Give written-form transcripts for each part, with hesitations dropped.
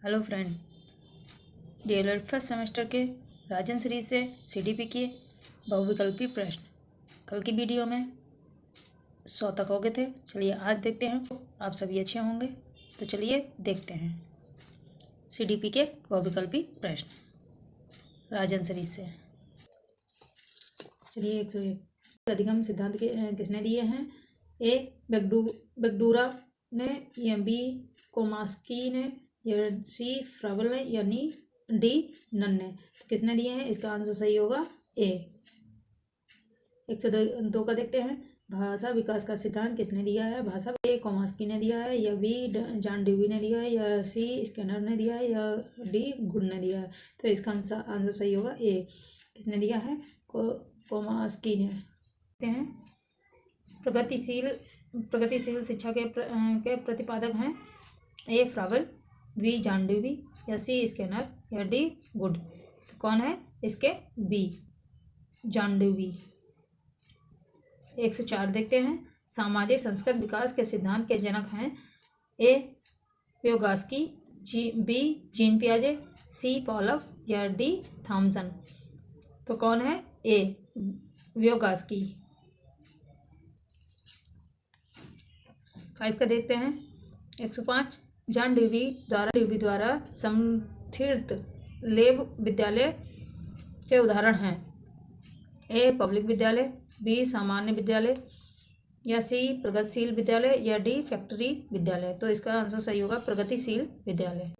Hello friend, DElEd first semester के राजन series से CDP के बहुविकल्पी प्रश्न कल की वीडियो में 100 तक हो गए थे। चलिए आज देखते हैं, आप सभी अच्छे होंगे। तो चलिए देखते हैं सीडीपी के बहुविकल्पी प्रश्न राजन सीरीज से। चलिए 101 अधिगम सिद्धांत के किसने दिए हैं? ए बेगडूरा ने, या बी कोमास्की ने, या सी फ्राबल ने, यानी डी नन ने। तो किसने दिए हैं? इसका आंसर सही होगा ए। 102 का देखते हैं। भाषा विकास का सिद्धांत किसने दिया है? भाषा ए कोमास्की ने दिया है, या बी जॉन डेवी ने दिया है, या सी स्किनर ने दिया है, या डी गुड ने दिया है। तो इसका आंसर सही होगा ए। किसने दिया है? कोमास्की ने। देखते हैं प्रगतिशील शिक्षा के प्रतिपादक हैं ए फ्राबल, बी जॉन डेवी, या सी स्किनर, या डी गुड। तो कौन है इसके? B John Dewey. 104 देखते हैं। सामाजिक संस्कृत विकास के सिद्धांत के जनक हैं ए व्योगास्की, बी जीन पियाजे, सी पॉलक, या डी थॉमसन। तो कौन है? ए व्योगास्की। 5 का देखते हैं। 105 जॉन डेवी द्वारा समर्थित लेब विद्यालय के उदाहरण हैं ए पब्लिक विद्यालय, बी सामान्य विद्यालय, या सी प्रगतिशील विद्यालय, या डी फैक्ट्री विद्यालय। तो इसका आंसर सही होगा प्रगतिशील विद्यालय।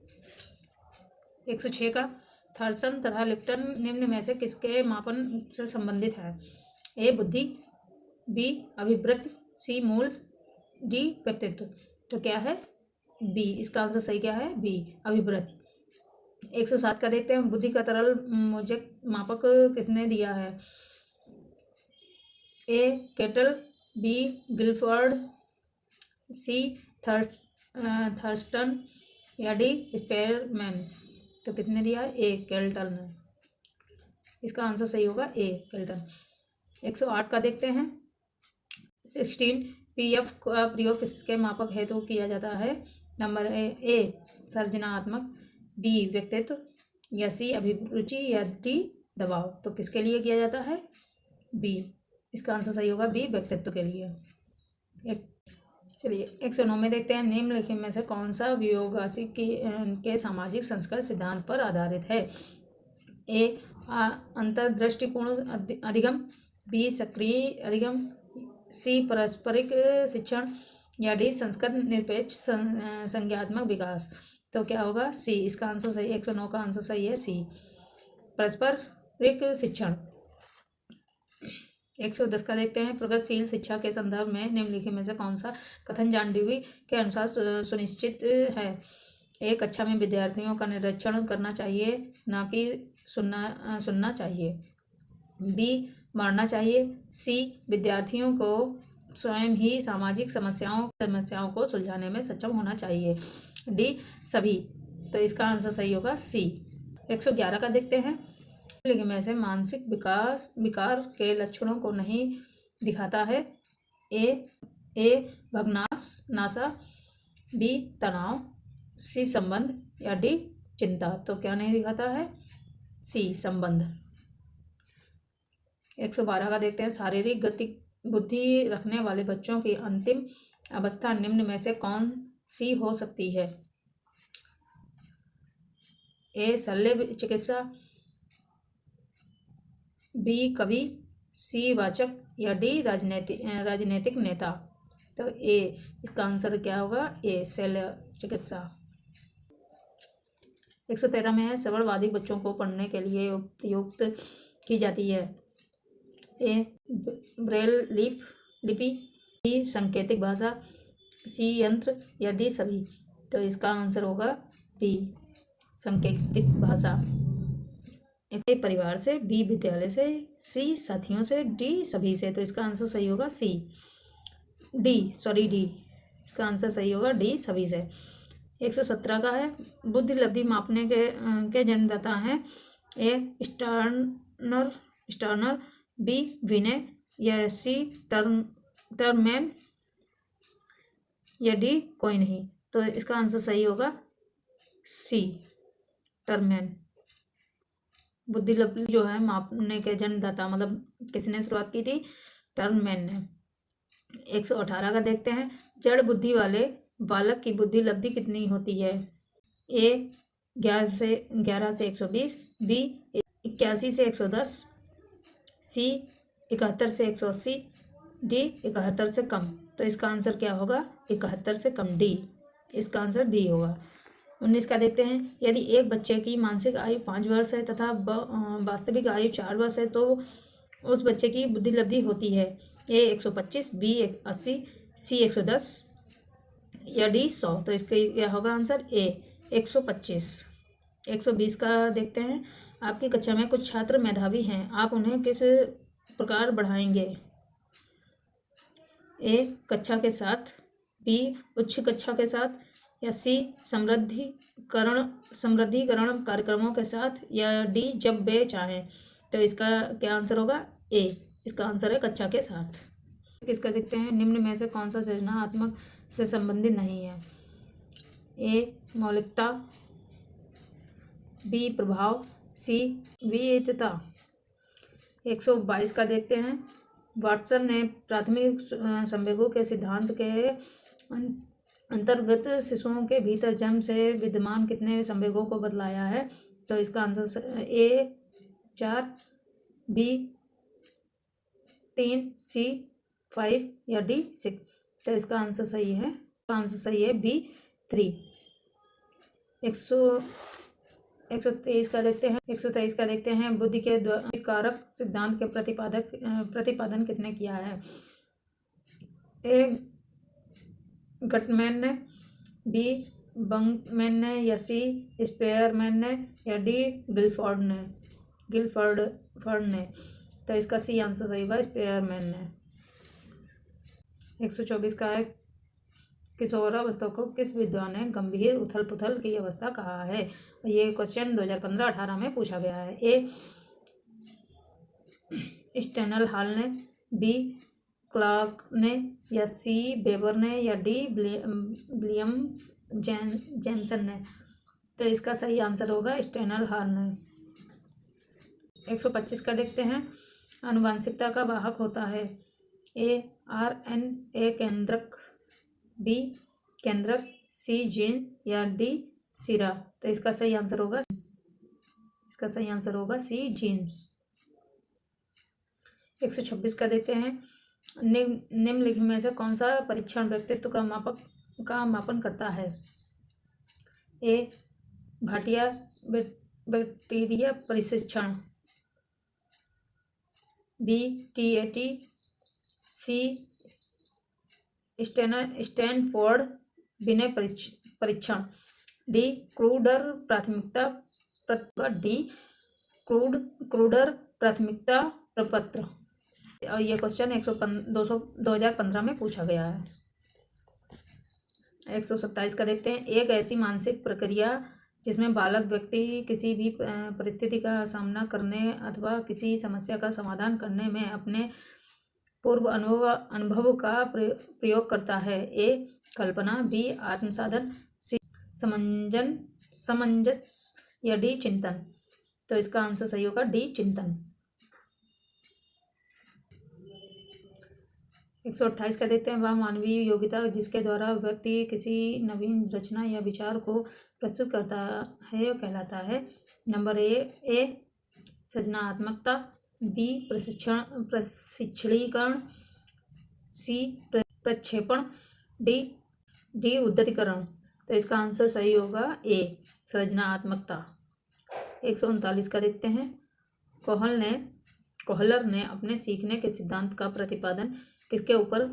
106 का थर्सन तथा लिप्टन निम्न में से किसके मापन से संबंधित है? ए बुद्धि, बी अभिवृत्ति, सी मूल, डी व्यक्तित्व। तो क्या है? बी। इसका आंसर सही क्या है? बी अभिवृत्ति। 107 का देखते हैं। बुद्धि का तरल मोजक मापक किसने दिया है? ए केटल, बी गिलफोर्ड, सी थर्स्टन, या डी स्पेयरमैन। तो किसने दिया है? ए केल्टन ने। इसका आंसर सही होगा ए केल्टन। 108 का देखते हैं। 16 पीएफ का प्रयोग किसके मापक हेतु किया जाता है? नंबर ए सर्जनात्मक, बी व्यक्तित्व, या सी अभिरुचि, या डी दबाव। तो किसके लिए किया जाता है? बी। इसका आंसर सही होगा बी व्यक्तित्व के लिए। चलिए 109 में देखते हैं। निम्नलिखित में से कौन सा व्योगासी के सामाजिक संस्कार सिद्धांत पर आधारित है? ए अंतर्दृष्टिपूर्ण अधिगम, बी सक्रिय अधिगम, सी पारस्परिक शिक्षण, या डी संस्कृत निरपेक्ष संज्ञात्मक विकास। तो क्या होगा? सी। इसका आंसर सही 109 का आंसर सही है सी पारस्परिक शिक्षण। 110 का देखते हैं। प्रगतिशील शिक्षा के संदर्भ में निम्नलिखित में से कौन सा कथन जॉन डेवी के अनुसार सुनिश्चित है? ए कक्षा में विद्यार्थियों का निरीक्षण करना चाहिए, ना कि सुनना चाहिए, बी मारना चाहिए, सी विद्यार्थियों को स्वयं ही सामाजिक समस्याओं को सुलझाने में सक्षम होना चाहिए, डी सभी। तो इसका आंसर सही होगा सी। 111 का देखते हैं। लेकिन में से मानसिक विकार के लक्षणों को नहीं दिखाता है? ए भग्नाशा, बी तनाव, सी संबंध, या डी चिंता। तो क्या नहीं दिखाता है? सी संबंध। 112 का देखते हैं। शारीरिक गति बुद्धि रखने वाले बच्चों की अंतिम अवस्था निम्न में से कौन सी हो सकती है? ए शल्य चिकित्सा, बी कवि, सी वाचक, या डी राजनीतिक नेता। तो ए। इसका आंसर क्या होगा? ए शल्य चिकित्सा। 113 में है। सरलवादी बच्चों को पढ़ने के लिए उपयुक्त की जाती है? ए ब्रेल लिपि, बी सांकेतिक भाषा, सी यंत्र, या डी सभी। तो इसका आंसर होगा बी सांकेतिक भाषा। एक परिवार से, बी विद्यालय से, सी साथियों से, डी सभी से। तो इसका आंसर सही होगा सी डी। इसका आंसर सही होगा डी सभी से। 117 का है। बुद्धि लब्धि मापने के जन्मदाता हैं? ए स्टर्नर, बी विनय, या सी टर्मैन, या डी कोई नहीं। तो इसका आंसर सही होगा सी सी टर्मैन। बुद्धिलब्धि जो है मापने के जन्मदाता, मतलब किसने शुरुआत की थी? टर्मैन ने। 118 का देखते हैं। जड़ बुद्धि वाले बालक की बुद्धिलब्धि कितनी होती है? ए 11 से 120, बी 81 से 110, सी 71 से 180, डी 71 से कम। तो इसका आंसर क्या होगा? 71 से कम, डी। इसका आंसर डी होगा। 19 का देखते हैं। यदि एक बच्चे की मानसिक आयु 5 वर्ष है तथा वास्तविक आयु 4 वर्ष है तो उस बच्चे की बुद्धिलब्धि होती है ए 125, बी 80, सी 110 या डी 100। तो इसका क्या होगा आंसर? ए 125। 120 का देखते हैं। आपकी कक्षा में कुछ छात्र मेधावी हैं, आप उन्हें किस प्रकार बढ़ाएंगे? ए कक्षा के साथ, बी उच्च कक्षा के साथ, या सी समृद्धिकरण कार्यक्रमों के साथ, या डी जब वे चाहें। तो इसका क्या आंसर होगा? ए। इसका आंसर है कक्षा के साथ। किसका देखते हैं। निम्न में से कौन सा सृजनात्मक से संबंधित नहीं है? ए मौलिकता, बी प्रभाव, सी विविधता। 122 का देखते हैं। वाटसन ने प्राथमिक संवेगों के सिद्धांत के अंतर्गत शिशुओं के भीतर जन्म से विद्यमान कितने संवेगों को बतलाया है? तो इसका आंसर ए 4, बी 3, सी 5 या डी 6। तो इसका आंसर सही है। आंसर सही है बी 3। 123 का देखते हैं। 123 का देखते हैं। बुद्धि के कारक सिद्धांत के प्रतिपादन किसने किया है? ए गटमैन ने, बी बंकमैन ने, या सी स्पेयरमैन ने, या डी गिलफोर्ड ने। तो इसका सी आंसर सही होगा, स्पेयरमैन ने। 124 का है। किशोरावस्था को किस विद्वान ने गंभीर उथल पुथल की अवस्था कहा है? ये क्वेश्चन 2015-18 में पूछा गया है। ए स्टेनल हॉल ने, बी क्लार्क ने, या सी बेबर ने, या डी विलियम जेमसन ने। तो इसका सही आंसर होगा स्टेनल हॉल ने। 125 का देखते हैं। आनुवांशिकता का वाहक होता है ए RNA केंद्रक, बी केंद्रक, सी जीन, या डी सिरा। तो इसका सही आंसर होगा सी जीन्स। 126 का देखते हैं। निम्नलिखित में से कौन सा परीक्षण व्यक्तित्व का मापन करता है? ए भाटिया बैक्टीरिया परीक्षण, बी TAT, सी स्टैनफोर्ड बिने परीक्षण, डी क्रूडर प्राथमिकता प्रपत्र। और ये क्वेश्चन 2015 में पूछा गया है। 127 का देखते हैं। एक ऐसी मानसिक प्रक्रिया जिसमें बालक व्यक्ति किसी भी परिस्थिति का सामना करने अथवा किसी समस्या का समाधान करने में अपने पूर्व अनुभव का प्रयोग करता है। ए कल्पना, बी आत्मसाधन, सी समंजस, या डी चिंतन। तो इसका आंसर सही होगा डी चिंतन। 128 का देखते हैं। वह मानवीय योग्यता जिसके द्वारा व्यक्ति किसी नवीन रचना या विचार को प्रस्तुत करता है वह कहलाता है। नंबर ए सृजनात्मकता, बी प्रशिक्षणीकरण, सी प्रक्षेपण, डी उद्धृतीकरण। तो इसका आंसर सही होगा ए सृजनात्मकता। 139 का देखते हैं। कोहलर ने अपने सीखने के सिद्धांत का प्रतिपादन किसके ऊपर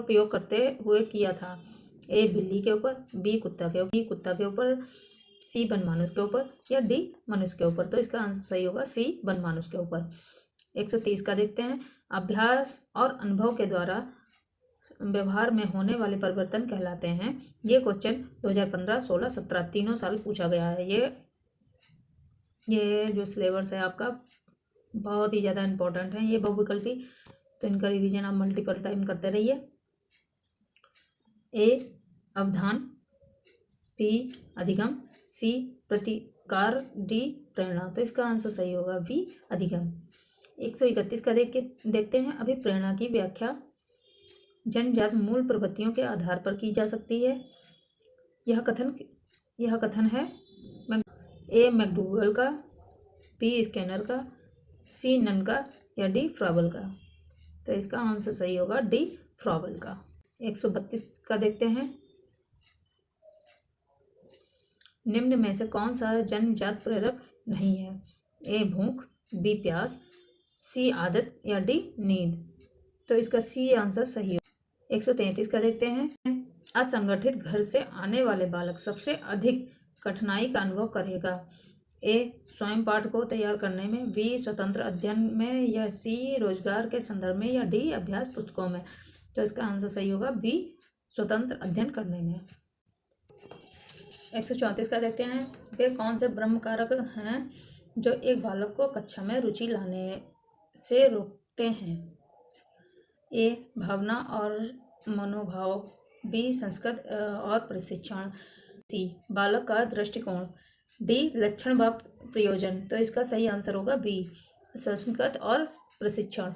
प्रयोग करते हुए किया था? ए बिल्ली के ऊपर, बी कुत्ता के ऊपर, सी बनमानुष के ऊपर, या डी मनुष्य के ऊपर। तो इसका आंसर सही होगा सी बनमानुष के ऊपर। 130 का देखते हैं। अभ्यास और अनुभव के द्वारा व्यवहार में होने वाले परिवर्तन कहलाते हैं। ये क्वेश्चन 2015, 16, 17 तीनों साल पूछा गया है। ये जो सिलेबस है आपका बहुत ही ज़्यादा इम्पोर्टेंट है। ये बहुविकल्पी, तो इनका रिवीजन आप मल्टीपल टाइम करते रहिए। ए अवधान, बी अधिगम, सी प्रतिकार, डी प्रेरणा। तो इसका आंसर सही होगा बी अधिगम। 131 का देखते हैं। अभिप्रेरणा की व्याख्या जन्मजात मूल प्रवृत्तियों के आधार पर की जा सकती है। यह कथन है ए मैकडूगल का, बी स्कैनर का, सी नन का या डी फ्राबल का। तो इसका आंसर सही होगा डी फ्राबल का। 132 का देखते हैं। निम्न में से कौन सा जन्मजात प्रेरक नहीं है? ए भूख, बी प्यास, सी आदत या डी नींद। तो इसका सी आंसर सही होगा। 133 का देखते हैं। असंगठित घर से आने वाले बालक सबसे अधिक कठिनाई का अनुभव करेगा। ए स्वयं पाठ को तैयार करने में, बी स्वतंत्र अध्ययन में या सी रोजगार के संदर्भ में या डी अभ्यास पुस्तकों में। तो इसका आंसर सही होगा बी स्वतंत्र अध्ययन करने में। 134 का देखते हैं। वे कौन से ब्रह्म कारक हैं जो एक बालक को कक्षा में रुचि लाने से रोकते हैं? ए भावना और मनोभाव, बी संस्कृत और प्रशिक्षण, सी बालक का दृष्टिकोण, डी लक्षण व प्रयोजन। तो इसका सही आंसर होगा बी संस्कृत और प्रशिक्षण।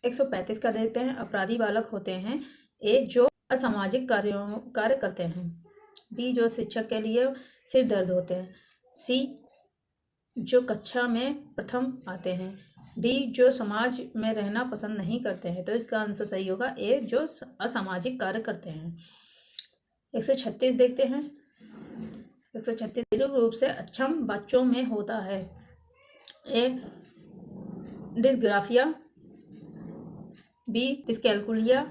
135 का देखते हैं। अपराधी बालक होते हैं ए जो असामाजिक कार्य करते हैं, बी जो शिक्षक के लिए सिर दर्द होते हैं, सी जो कक्षा में प्रथम आते हैं, डी जो समाज में रहना पसंद नहीं करते हैं। तो इसका आंसर सही होगा ए जो असामाजिक कार्य करते हैं। 136 देखते हैं। 136 शारीरिक रूप से अक्षम बच्चों में होता है। ए डिस्ग्राफिया, बी डिस्कैल्कुलिया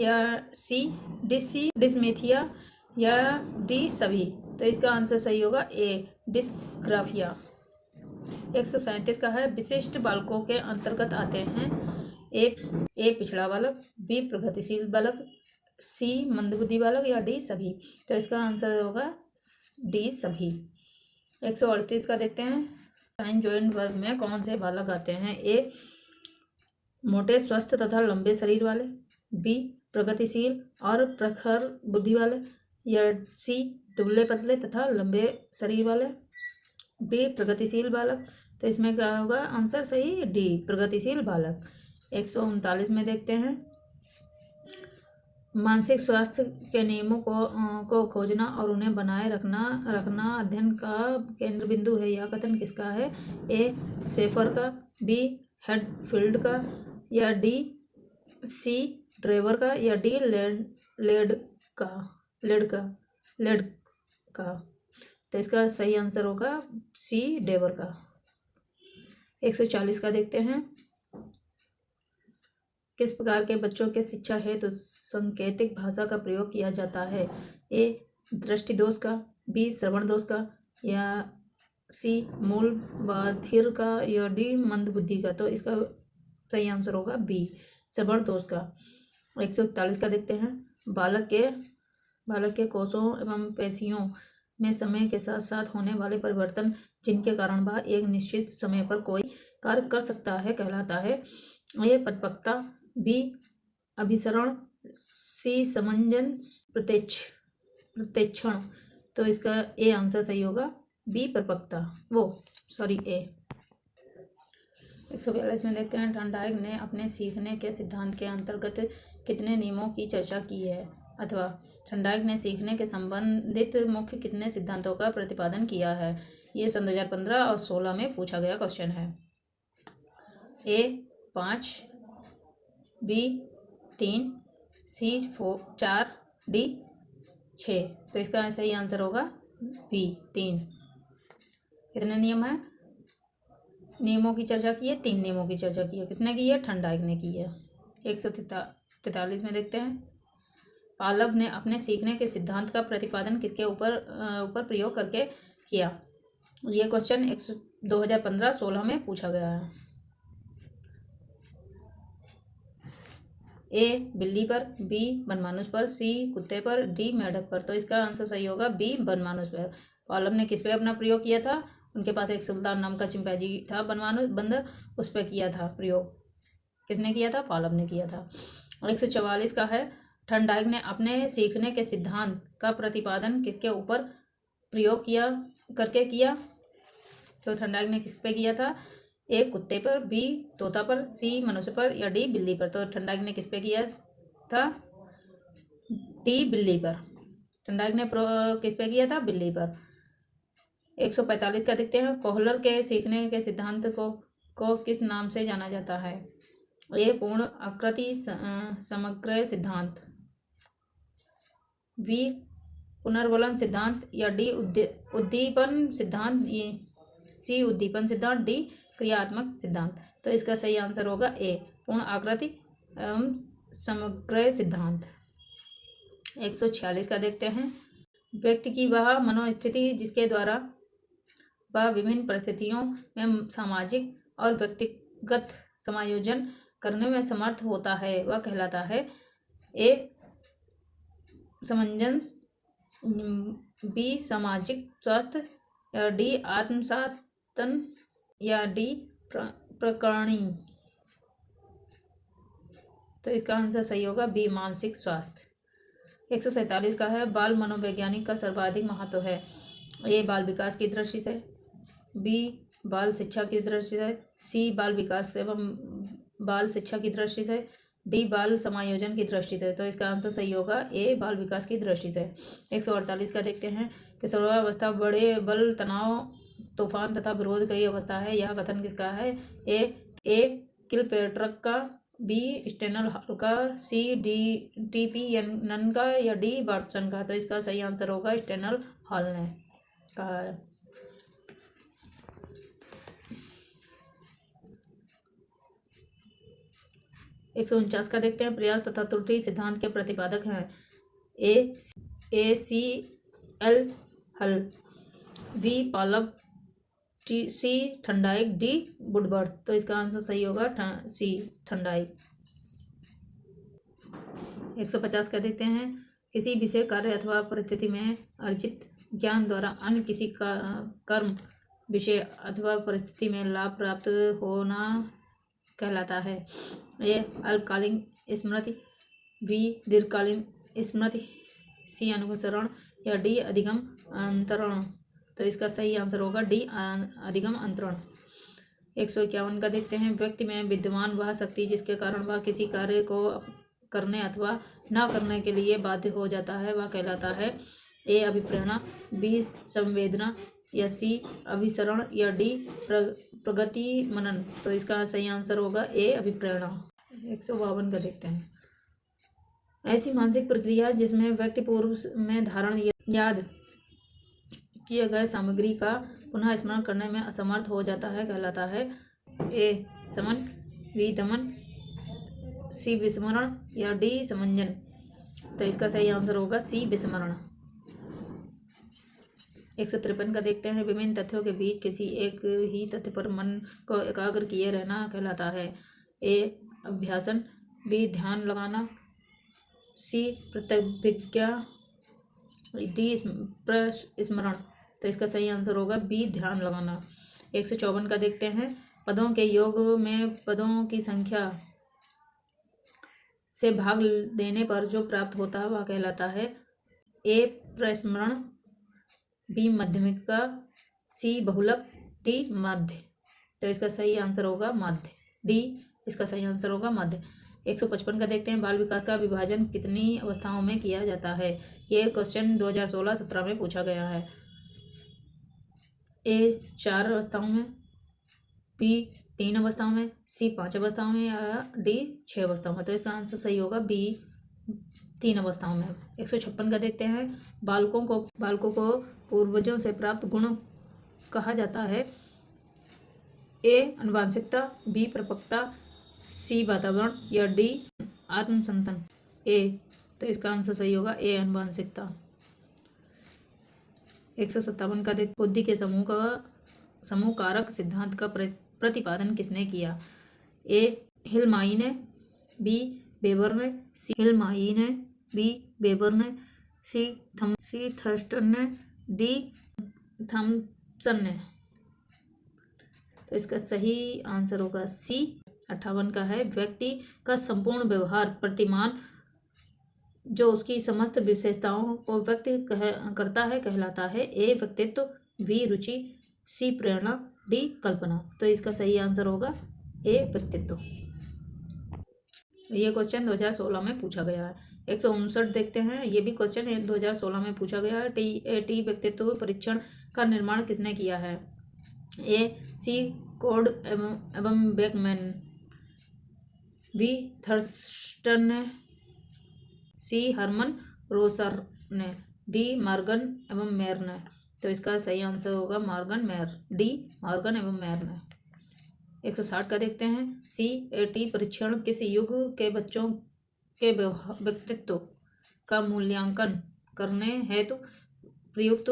या सी डिस्मेथिया या डी सभी। तो इसका आंसर सही होगा ए डिस्ग्राफिया। 137 का है। विशिष्ट बालकों के अंतर्गत आते हैं ए पिछड़ा बालक, बी प्रगतिशील बालक, सी मंदबुद्धि बालक या डी सभी। तो इसका आंसर होगा डी सभी। 138 का देखते हैं। साइन जॉइंट वर्ग में कौन से बालक आते हैं? ए मोटे स्वस्थ तथा लंबे शरीर वाले, बी प्रगतिशील और प्रखर बुद्धि वाले या सी दुबले पतले तथा लंबे शरीर वाले, बी प्रगतिशील बालक। तो इसमें क्या होगा आंसर सही डी प्रगतिशील बालक। 139 में देखते हैं। मानसिक स्वास्थ्य के नियमों को खोजना और उन्हें बनाए रखना अध्ययन का केंद्र बिंदु है। यह कथन किसका है? ए सेफर का, बी हेडफील्ड का या डी सी ड्रेवर का या डी लेड का। तो इसका सही आंसर होगा सी डेवर का। 140 का देखते हैं। किस प्रकार के बच्चों के शिक्षा हेतु सांकेतिक भाषा का प्रयोग किया जाता है? ए दृष्टि दोष का, बी श्रवण दोष का या सी मूल बधिर का या डी मंद बुद्धि का। तो इसका सही आंसर होगा बी श्रवण दोष का। 141 का देखते हैं। बालक के कोषों एवं पेशियों में समय के साथ साथ होने वाले परिवर्तन जिनके कारण वह एक निश्चित समय पर कोई कार्य कर सकता है कहलाता है। ये परिपक्वता, बी अभिसरण, सी समंजन प्रत्यक्षण। तो इसका ए आंसर सही होगा बी परिपक्वता ए। 142 में देखते हैं। थॉर्नडाइक ने अपने सीखने के सिद्धांत के अंतर्गत कितने नियमों की चर्चा की है? अथवा थॉर्नडाइक ने सीखने के संबंधित मुख्य कितने सिद्धांतों का प्रतिपादन किया है? ये सन 2015 और 16 में पूछा गया क्वेश्चन है। ए 5, बी 3, सी 4, डी 6। तो इसका सही आंसर होगा बी 3। कितने नियम हैं? नियमों की चर्चा की है, 3 नियमों की चर्चा की है। किसने की है? थॉर्नडाइक ने की है। 143 में देखते हैं। पावलोव ने अपने सीखने के सिद्धांत का प्रतिपादन किसके ऊपर प्रयोग करके किया? ये क्वेश्चन 2015-16 में पूछा गया है। ए बिल्ली पर, बी बनमानुष पर, सी कुत्ते पर, डी मेढक पर। तो इसका आंसर सही होगा बी बनमानुष पर। पावलोव ने किस पे अपना प्रयोग किया था? उनके पास एक सुल्तान नाम का चिंपैंजी था बनमानुष बंदर, उस पर किया था प्रयोग। किसने किया था? पावलोव ने किया था। 144 का है। थर्नडाइक ने अपने सीखने के सिद्धांत का प्रतिपादन किसके ऊपर प्रयोग किया? तो थर्नडाइक ने किस पे किया था? ए कुत्ते पर, बी तोता पर, सी मनुष्य पर या डी बिल्ली पर? तो थर्नडाइक ने किस पे किया था? डी बिल्ली पर। थर्नडाइक ने किस पे किया था? बिल्ली पर। 145 का देखते हैं। कोहलर के सीखने के सिद्धांत को किस नाम से जाना जाता है? ए पूर्ण आकृति समग्र सिद्धांत, बी पुनर्वलन सिद्धांत या डी उद्दीपन सिद्धांत, सी उद्दीपन सिद्धांत, डी क्रियात्मक सिद्धांत? तो इसका सही आंसर होगा ए पूर्ण आकृति एवं समग्र सिद्धांत। 146 का देखते हैं। व्यक्ति की वह मनोस्थिति जिसके द्वारा वह विभिन्न परिस्थितियों में सामाजिक और व्यक्तिगत समायोजन करने में समर्थ होता है वह कहलाता है? ए समंजस, बी सामाजिक स्वास्थ्य या डी आत्मसातन या डी प्रकरणी? तो इसका आंसर सही होगा बी मानसिक स्वास्थ्य। 147 का है। बाल मनोवैज्ञानिक का सर्वाधिक महत्व है? ए बाल विकास की दृष्टि से, बी बाल शिक्षा की दृष्टि से, सी बाल विकास एवं बाल शिक्षा की दृष्टि से, डी बाल समायोजन की दृष्टि से? तो इसका आंसर सही होगा ए बाल विकास की दृष्टि से। 148 का देखते हैं। किशोरावस्था बड़े बल, तनाव, तूफान तथा विरोध की अवस्था है यह कथन किसका है? ए किलपेट्रक का, बी स्टेनल हॉल का, सी टी.पी. नन का या डी वाटसन का? तो इसका सही आंसर होगा स्टेनल हॉल ने कहा है। 149 का देखते हैं। प्रयास तथा त्रुटि सिद्धांत के प्रतिपादक हैं? ए सी एल हल, बी पालक, सी थर्नडाइक, डी वुडवर्थ? तो इसका आंसर सही होगा सी थर्नडाइक। 150 का देखते हैं। किसी विषय कार्य अथवा परिस्थिति में अर्जित ज्ञान द्वारा अन्य किसी कर्म, विषय अथवा परिस्थिति में लाभ प्राप्त होना कहलाता है? ए अल्पकालीन स्मृति, बी दीर्घकालीन स्मृति, सी अनुसरण या डी अधिगम अंतरण? तो इसका सही आंसर होगा डी अधिगम अंतरण। 151 का देखते हैं। व्यक्ति में विद्यमान वह शक्ति जिसके कारण वह किसी कार्य को करने अथवा न करने के लिए बाध्य हो जाता है वह कहलाता है? ए अभिप्रेरणा, बी संवेदना या सी अभिसरण या डी प्रगति मनन? तो इसका सही आंसर होगा ए अभिप्रेरणा। 152 का देखते हैं। ऐसी मानसिक प्रक्रिया जिसमें व्यक्ति पूर्व में धारण याद किए गए सामग्री का पुनः स्मरण करने में असमर्थ हो जाता है कहलाता है? ए समन, बी दमन, सी विस्मरण या डी समंजन? तो इसका सही आंसर होगा सी विस्मरण। 153 का देखते हैं। विभिन्न तथ्यों के बीच किसी एक ही तथ्य पर मन को एकाग्र किए रहना कहलाता है? ए अभ्यासन, बी ध्यान लगाना, सी प्रत्यभिज्ञा, डी स्मरण? तो इसका सही आंसर होगा बी ध्यान लगाना। 154 का देखते हैं। पदों के योग में पदों की संख्या से भाग देने पर जो प्राप्त होता है वह कहलाता है? ए प्रस्मरण, बी मध्यमिका, सी बहुलक, डी मध्य? तो इसका सही आंसर होगा मध्य, डी इसका सही आंसर होगा मध्य। 155 का देखते हैं। बाल विकास का विभाजन कितनी अवस्थाओं में किया जाता है? ये क्वेश्चन 2016-17 में पूछा गया है। ए 4 अवस्थाओं में, बी 3 अवस्थाओं में, सी 5 अवस्थाओं में या डी 6 अवस्थाओं में? तो इसका आंसर सही होगा बी 3 अवस्थाओं में। 156 का देखते हैं। बालकों को पूर्वजों से प्राप्त गुण कहा जाता है? ए आनुवंशिकता, बी परिपक्वता, सी वातावरण या डी आत्मसंतन? ए तो इसका आंसर सही होगा ए आनुवंशिकता। 157 का देख। बुद्धि के समूह कारक सिद्धांत का प्रतिपादन किसने किया? ए हिलमाई ने, बी वेबर ने, सी हिलमाई ने, बी वेबर ने, सी थर्स्टन ने, डी थॉम्सन ने? तो इसका सही आंसर होगा सी। 58 का है। व्यक्ति का संपूर्ण व्यवहार प्रतिमान जो उसकी समस्त विशेषताओं को व्यक्त करता है कहलाता है। ए व्यक्तित्व, बी रुचि, सी प्रेरणा, डी कल्पना। तो इसका सही आंसर होगा ए व्यक्तित्व। ये क्वेश्चन 2016 में पूछा गया है। 159 देखते हैं। ये भी क्वेश्चन 2016 में पूछा गया है। टी व्यक्तित्व परीक्षण का निर्माण किसने किया है? ए सी कोड एवं बेकमैन, बी थर्स्टन ने, सी हरमन रोसर ने, डी मॉर्गन एवं मेयर ने। तो इसका सही आंसर होगा मॉर्गन मेयर, डी मॉर्गन एवं मेयर ने। 160 का देखते हैं। सी टी परीक्षण किस युग के बच्चों के व्यक्तित्व का मूल्यांकन करने हेतु प्रयुक्त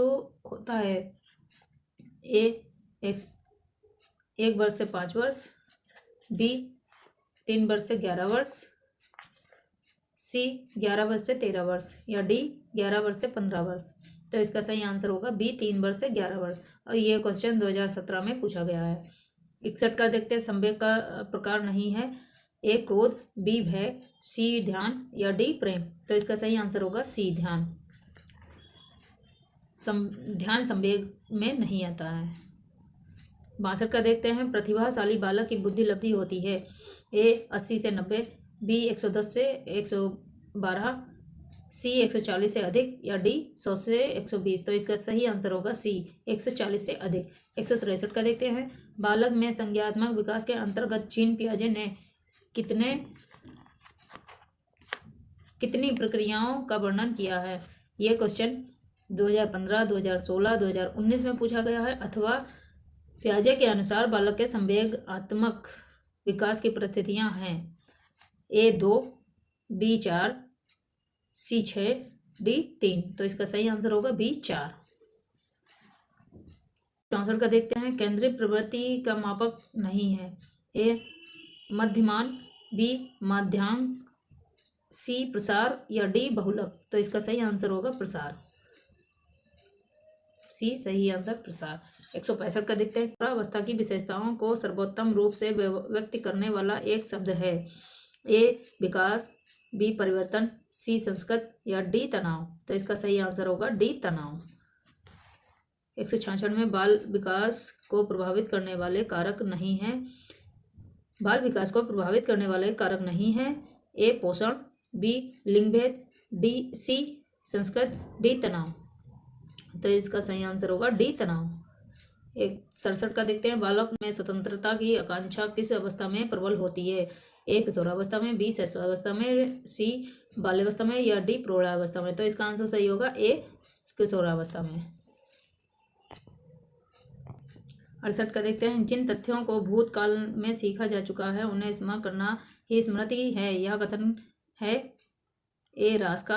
होता है? ए 1 वर्ष से 5 वर्ष, बी 3 वर्ष से 11 वर्ष, सी 11 वर्ष से 13 वर्ष, या डी 11 वर्ष से 15 वर्ष। तो इसका सही आंसर होगा बी 3 वर्ष से 11 वर्ष। और ये क्वेश्चन 2017 में पूछा गया है। 61 का देखते हैं। संवेग का प्रकार नहीं है। ए क्रोध, बी भय, सी ध्यान, या डी प्रेम। तो इसका सही आंसर होगा सी ध्यान। ध्यान संवेग में नहीं आता है। 62 का देखते हैं। प्रतिभाशाली बालक की बुद्धि लब्धि होती है। ए 80 से 90, बी 110 से 112, सी 140 से अधिक, या डी 100 से 120। तो इसका सही आंसर होगा सी 140 से अधिक। 163 का देखते हैं। बालक में संज्ञानात्मक विकास के अंतर्गत जीन पियाजे ने कितनी प्रक्रियाओं का वर्णन किया है? ये क्वेश्चन 2015, 2016, 2019 में पूछा गया है। अथवा पियाजे के अनुसार बालक के संवेगात्मक विकास की परिस्थितियां हैं। ए 2, बी 4, सी 6, डी 3। तो इसका सही आंसर होगा बी 4। 64 का देखते हैं। केंद्रीय प्रवृत्ति का मापक नहीं है। ए मध्यमान, बी माध्यांक, सी प्रसार, या डी बहुलक। तो इसका सही आंसर होगा प्रसार, सी सही आंसर प्रसार। 165 का देखते हैं। अवस्था की विशेषताओं को सर्वोत्तम रूप से व्यक्त करने वाला एक शब्द है। ए विकास, बी परिवर्तन, सी संस्कृत, या डी तनाव। तो इसका सही आंसर होगा डी तनाव। 166 में बाल विकास को प्रभावित करने वाले कारक नहीं है। बाल विकास को प्रभावित करने वाले कारक नहीं है। ए पोषण, बी लिंगभेद, डी सी संस्कृत, डी तनाव। तो इसका सही आंसर होगा डी तनाव। 67 का देखते हैं। बालक में स्वतंत्रता की आकांक्षा किस अवस्था में प्रबल होती है? ए किशोरावस्था में, बी शैशवावस्था में, सी बाल्यावस्था में, या डी प्रौढ़ावस्था में। तो इसका आंसर सही होगा ए किशोरावस्था में। 68 का देखते हैं। जिन तथ्यों को भूतकाल में सीखा जा चुका है उन्हें स्मरण करना ही स्मृति है। यह कथन है ए रास का,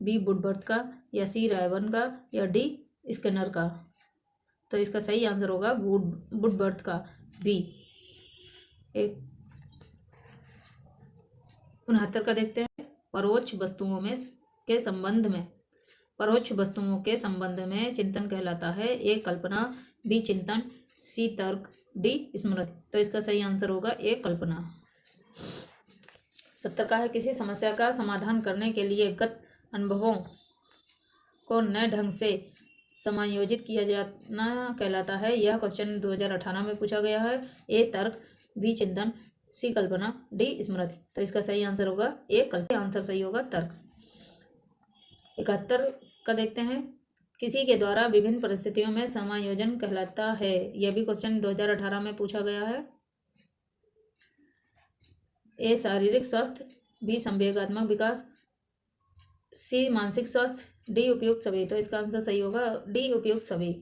बी वुडवर्थ का, या सी रायबर्न का, या डी स्किनर का। तो इसका सही आंसर होगा वुडवर्थ का, बी। 69 का देखते हैं। परोक्ष वस्तुओं के संबंध में चिंतन कहलाता है। ए कल्पना, बी चिंतन, सी तर्क, डी स्मृति। तो इसका सही आंसर होगा ए कल्पना। 70 का है। किसी समस्या का समाधान करने के लिए गत अनुभवों को नए ढंग से समायोजित किया जाना कहलाता है। यह क्वेश्चन 2018 में पूछा गया है। ए तर्क, बी चिंतन, सी कल्पना, डी स्मृति। तो इसका सही आंसर होगा ए कल्पना। आंसर सही होगा तर्क। 71 का देखते हैं। किसी के द्वारा विभिन्न परिस्थितियों में समायोजन कहलाता है। यह भी क्वेश्चन 2018 में पूछा गया है। ए शारीरिक स्वास्थ्य, बी संवेगात्मक विकास, सी मानसिक स्वास्थ्य, डी उपयुक्त सभी। तो इसका आंसर सही होगा डी उपयुक्त सभी।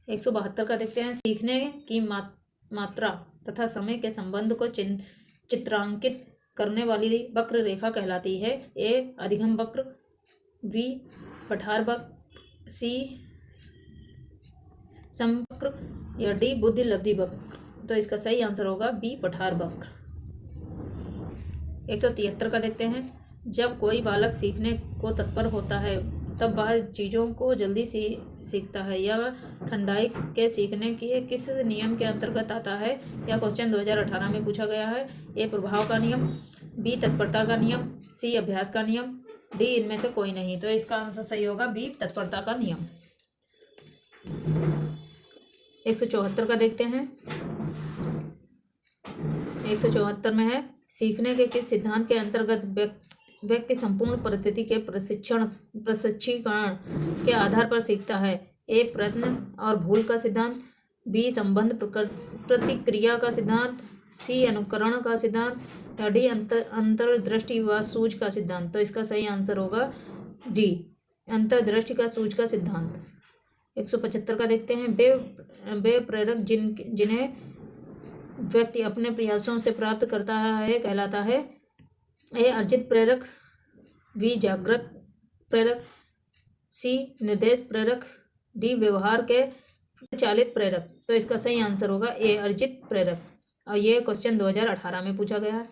172 का देखते हैं। सीखने की मात्रा तथा समय के संबंध को चित्रांकित करने वाली वक्र रेखा कहलाती है। ए अधिगम वक्र, बी पठार वक्र, सी समवक्र, या डी बुद्धि लब्धि वक्र। तो इसका सही आंसर होगा बी पठार वक्र। 173 का देखते हैं। जब कोई बालक सीखने को तत्पर होता है तब वह चीज़ों को जल्दी सीखता है। यह ठंडाई के सीखने के किस नियम के अंतर्गत आता है? यह क्वेश्चन 2018 में पूछा गया है। ए प्रभाव का नियम, बी तत्परता का नियम, सी अभ्यास का नियम, डी इनमें से कोई नहीं। तो इसका आंसर सही होगा बी, तत्परता का नियम। 174 का देखते हैं। 174 में है, सीखने के किस सिद्धांत के अंतर्गत व्यक्ति संपूर्ण परिस्थिति के प्रशिक्षीकरण के आधार पर सीखता है? ए प्रयत्न और भूल का सिद्धांत, बी संबंध प्रतिक्रिया का सिद्धांत, सी अनुकरण का सिद्धांत, या डी अंतर्दृष्टि व सूझ का सिद्धांत। तो इसका सही आंसर होगा डी, अंतर्दृष्टि का सूझ का सिद्धांत। 175 का देखते हैं। वे प्रेरक जिन्हें व्यक्ति अपने प्रयासों से प्राप्त करता है कहलाता है? ए अर्जित प्रेरक, बी जागृत प्रेरक, सी निर्देश प्रेरक, डी व्यवहार के चालित प्रेरक। तो इसका सही आंसर होगा ए अर्जित प्रेरक। और ये क्वेश्चन 2018 में पूछा गया है।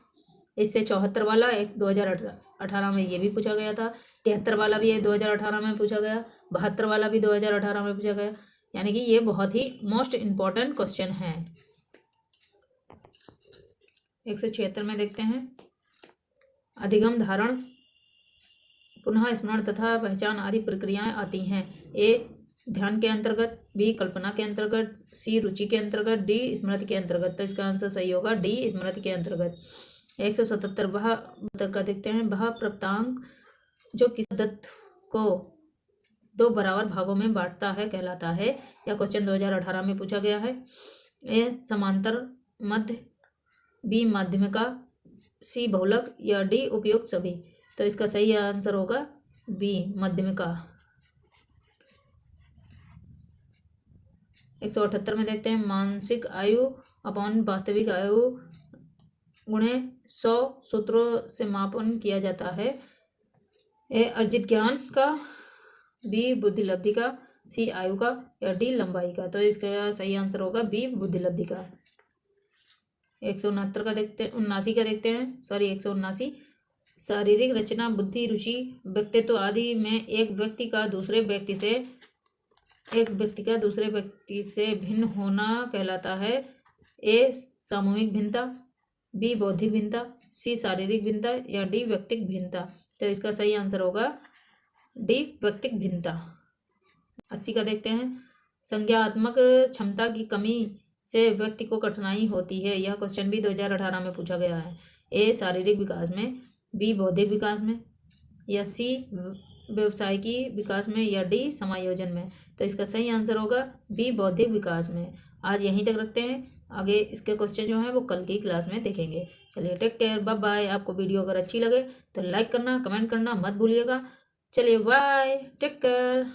इससे 74 वाला एक 2018 में ये भी पूछा गया था, 73 वाला भी ये 2018 में पूछा गया, 72 वाला भी 2018 में पूछा गया। यानी कि ये बहुत ही मोस्ट इम्पॉर्टेंट क्वेश्चन है। 176 में देखते हैं। अधिगम, धारण, पुनः स्मरण तथा पहचान आदि प्रक्रियाएं आती हैं। ए ध्यान के अंतर्गत, बी कल्पना के अंतर्गत, सी रुचि के अंतर्गत, डी स्मृति के अंतर्गत। तो इसका आंसर सही होगा डी, स्मृति के अंतर्गत। 177 वह का देखते हैं। वह प्राप्तांक जो किसी पदार्थ को 2 बराबर भागों में बांटता है कहलाता है? यह क्वेश्चन 2018 में पूछा गया है। ए समांतर मध्य, बी माध्यमिका, सी बहुलक, या डी उपयुक्त सभी। तो इसका सही आंसर होगा बी माध्यमिका। 178 में देखते हैं। मानसिक आयु अपॉन वास्तविक आयु गुणे 100 सूत्रों से मापन किया जाता है? ए अर्जित ज्ञान का, बी बुद्धिलब्धि का, सी आयु का, या डी लंबाई का। तो इसका सही आंसर होगा बी बुद्धिलब्धि का। 169 का देखते हैं, 79 का देखते हैं, सॉरी 179। शारीरिक रचना, बुद्धि, रुचि, व्यक्तित्व आदि में एक व्यक्ति का दूसरे व्यक्ति से भिन्न होना कहलाता है? ए सामूहिक भिन्नता, बी बौद्धिक भिन्नता, सी शारीरिक भिन्नता, या डी व्यक्तिक भिन्नता। तो इसका सही आंसर होगा डी व्यक्तिक भिन्नता। 80 का देखते हैं। संज्ञानात्मक क्षमता की कमी से व्यक्ति को कठिनाई होती है? यह क्वेश्चन भी 2018 में पूछा गया है। ए शारीरिक विकास में, बी बौद्धिक विकास में, या सी व्यवसायिकी विकास में, या डी समायोजन में। तो इसका सही आंसर होगा बी बौद्धिक विकास में। आज यहीं तक रखते हैं, आगे इसके क्वेश्चन जो हैं वो कल की क्लास में देखेंगे। चलिए टेक केयर, बाय बाय। आपको वीडियो अगर अच्छी लगे तो लाइक करना, कमेंट करना मत भूलिएगा। चलिए बाय, टेक केयर।